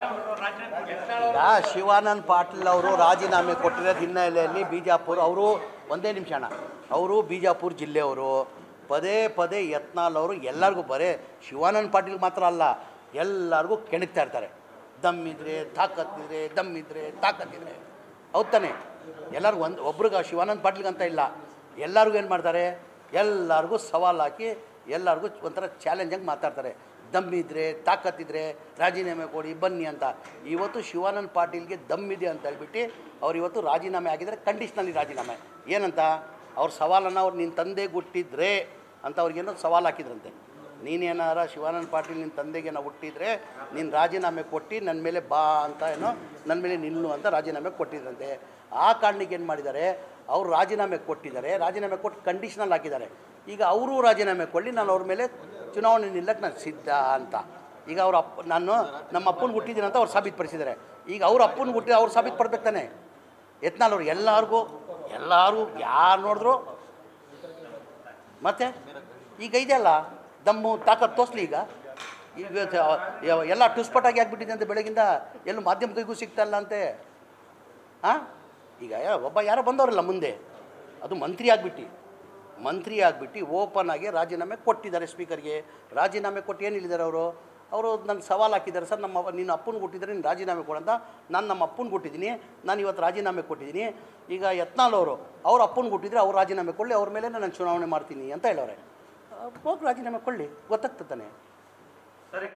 ಈಗ ಶಿವಾನಂದ ಪಾಟೀಲ್ ಅವರು ರಾಜೀನಾಮೆ ಕೊಟ್ಟಿರೋದು ಹಿನ್ನೆಲೆಯಲ್ಲಿ ಬಿಜಾಪುರ ಅವರು ಒಂದೇ ನಿಮಿಷ ಅಣ್ಣ ಅವರು ಬಿಜಾಪುರ ಜಿಲ್ಲೆಯವರು ಪದೇ ಪದೇ ಯತ್ನಾಳ್ ಅವರು ಎಲ್ಲರಿಗೂ ಬರೇ ಶಿವಾನಂದ ಪಾಟೀಲ್ ಮಾತ್ರ ಅಲ್ಲ ಎಲ್ಲರಿಗೂ ಕೆಣಕ್ತಾ ಇರ್ತಾರೆ. ದಮ್ಮಿದ್ರೆ ತಾಕತ್ತಿದ್ರೆ ದಮ್ಮಿದ್ರೆ ತಾಕತ್ತಿದ್ರೆ ಹೌದು ತಾನೆ. ಎಲ್ಲರಿಗೂ ಒಬ್ರಿಗೆ ಶಿವಾನಂದ ಪಾಟೀಲ್ಗಂತ ಇಲ್ಲ, ಎಲ್ಲರಿಗೂ ಏನು ಮಾಡ್ತಾರೆ, ಎಲ್ಲರಿಗೂ ಸವಾಲು ಹಾಕಿ ಎಲ್ಲರಿಗೂ ಒಂಥರ ಚಾಲೆಂಜಾಗಿ ಮಾತಾಡ್ತಾರೆ. ದಮ್ಮಿದ್ರೆ ತಾಕತ್ತಿದ್ರೆ ರಾಜೀನಾಮೆ ಕೊಡಿ ಬನ್ನಿ ಅಂತ. ಇವತ್ತು ಶಿವಾನಂದ ಪಾಟೀಲ್ಗೆ ದಮ್ಮಿದೆ ಅಂತ ಹೇಳ್ಬಿಟ್ಟು ಅವ್ರು ಇವತ್ತು ರಾಜೀನಾಮೆ ಆಗಿದ್ದಾರೆ. ಕಂಡೀಷ್ನಲ್ಲಿ ರಾಜೀನಾಮೆ ಏನಂತ ಅವ್ರ ಸವಾಲನ್ನು ಅವ್ರು ನಿನ್ನ ತಂದೆಗೆ ಹುಟ್ಟಿದ್ರೆ ಅಂತ ಅವ್ರಿಗೇನೋ ಸವಾಲು ಹಾಕಿದ್ರಂತೆ. ನೀನೇನಾರ ಶಿವಾನಂದ ಪಾಟೀಲ್ ನಿನ್ನ ತಂದೆಗೇನೋ ಹುಟ್ಟಿದರೆ ನೀನು ರಾಜೀನಾಮೆ ಕೊಟ್ಟು ನನ್ನ ಮೇಲೆ ಬಾ ಅಂತ ಏನೋ ನನ್ನ ಮೇಲೆ ನಿಲ್ಲು ಅಂತ ರಾಜೀನಾಮೆ ಕೊಟ್ಟಿದ್ರಂತೆ. ಆ ಕಾರಣಕ್ಕೆ ಏನು ಮಾಡಿದ್ದಾರೆ, ಅವರು ರಾಜೀನಾಮೆ ಕೊಟ್ಟಿದ್ದಾರೆ, ರಾಜೀನಾಮೆ ಕೊಟ್ಟು ಕಂಡೀಷ್ನಲ್ ಹಾಕಿದ್ದಾರೆ. ಈಗ ಅವರು ರಾಜೀನಾಮೆ ಕೊಡಲಿ, ನಾನು ಅವ್ರ ಮೇಲೆ ಚುನಾವಣೆ ನಿಲ್ಲಕ್ಕೆ ನಾನು ಸಿದ್ಧ ಅಂತ. ಈಗ ಅವ್ರ ನಾನು ನಮ್ಮ ಅಪ್ಪನ ಹುಟ್ಟಿದ್ದೀನಿ ಅಂತ ಅವ್ರು ಸಾಬೀತುಪಡಿಸಿದ್ದಾರೆ. ಈಗ ಅವ್ರ ಅಪ್ಪನ ಹುಟ್ಟಿದ ಅವ್ರು ಸಾಬೀತುಪಡ್ಬೇಕು ತಾನೆ. ಯತ್ನಾಳ್ ಅವ್ರು ಎಲ್ಲರಿಗೂ ಯಾರು ನೋಡಿದ್ರು ಮತ್ತೆ ಈಗ ಇದೆಯಲ್ಲ ದಮ್ಮು ತಾಕತ್ತು ತೋರಿಸ್ಲಿ. ಈಗ ಎಲ್ಲ ಟುಸ್ಪಟಾಗಿ ಆಗಿಬಿಟ್ಟಿದೆ ಅಂತ ಬೆಳಗಿಂದ ಎಲ್ಲೂ ಮಾಧ್ಯಮಕ್ಕೂ ಸಿಗ್ತಾಯಿಲ್ಲ ಅಂತೆ. ಹಾಂ ಈಗ ಒಬ್ಬ ಯಾರೋ ಬಂದವರಲ್ಲ ಮುಂದೆ, ಅದು ಮಂತ್ರಿ ಆಗಿಬಿಟ್ಟು ಓಪನ್ ಆಗಿ ರಾಜೀನಾಮೆ ಕೊಟ್ಟಿದ್ದಾರೆ. ಸ್ಪೀಕರ್ಗೆ ರಾಜೀನಾಮೆ ಕೊಟ್ಟು ಏನು ಹೇಳಿದ್ದಾರೆ ಅವರು ನನಗೆ ಸವಾಲು ಹಾಕಿದ್ದಾರೆ. ಸರ್ ನಿನ್ನ ಅಪ್ಪನಿಗೆ ಕೊಟ್ಟಿದ್ದಾರೆ, ನೀನು ರಾಜೀನಾಮೆ ಕೊಡಂತ. ನಾನು ನಮ್ಮ ಅಪ್ಪನಿಗೆ ಕೊಟ್ಟಿದ್ದೀನಿ, ನಾನು ಇವತ್ತು ರಾಜೀನಾಮೆ ಕೊಟ್ಟಿದ್ದೀನಿ. ಈಗ ಯತ್ನಾಳ್ ಅವ್ರ ಅಪ್ಪನಿಗೆ ಕೊಟ್ಟಿದ್ರೆ ಅವ್ರು ರಾಜೀನಾಮೆ ಕೊಡಲಿ, ಅವ್ರ ಮೇಲೆ ನಾನು ಚುನಾವಣೆ ಮಾಡ್ತೀನಿ ಅಂತ ಹೇಳೋರೆ. ಹೋಗಿ ರಾಜೀನಾಮೆ ಕೊಡಲಿ, ಗೊತ್ತಾಗ್ತದೆ ತಾನೆ.